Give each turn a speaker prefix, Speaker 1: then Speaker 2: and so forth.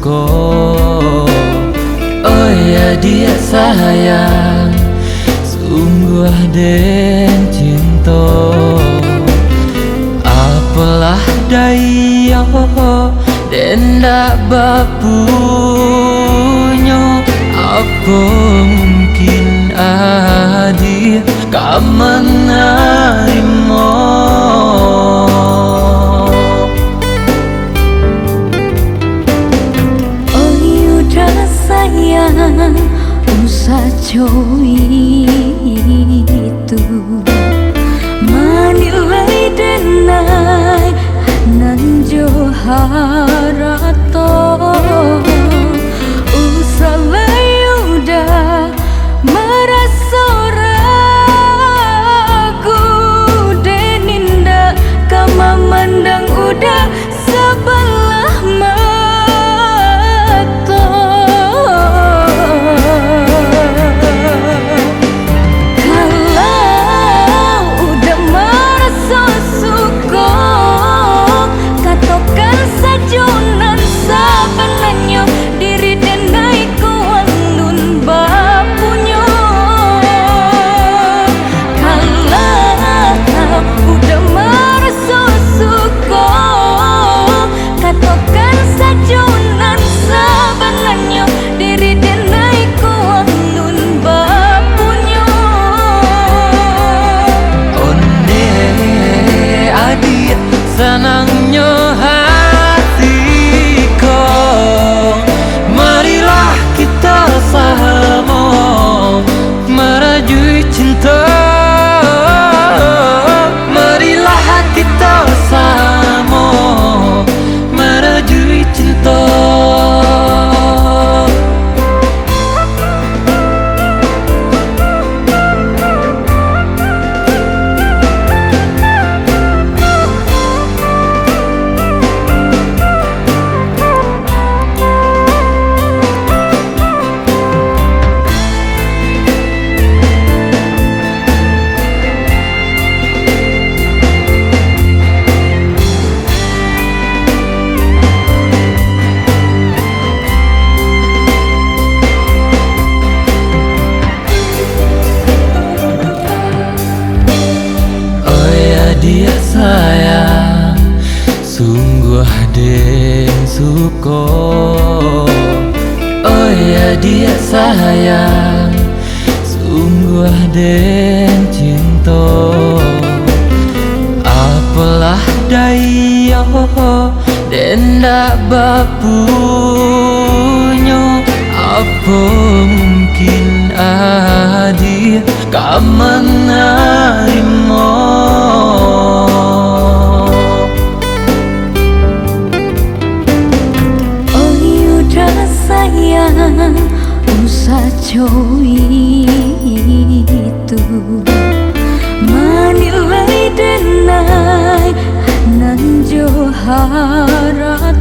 Speaker 1: suka. Oh ya dia sayang, sungguh den cinta. Apalah daya den dak bapunya. Apa mungkin adi kamanarimo.
Speaker 2: Oh yuda sayang, usah cowi itu manilai denai nanjo harato. Usah yuda merasa ragu deninda kama mandang udah sebelah mata. Kalau udah merasa suka, katakan sajunan sebenarnya diri denai kuandun bapunya. Kalau udah merasa suka, katakan sajunan sebenarnya diri denai kuandun bapunya.
Speaker 1: Onde adit senangnya hatiku, marilah kita sama merajui cinta. Marilah kita sama merajui cinta. Dia sayang, sungguh den suka. Oh ya dia sayang, sungguh den cinta. Apalah daya den dak bapunya. Apa mungkin adi kamanarimo.
Speaker 2: Sayang, usah cowi itu manilai denai nanjo harap.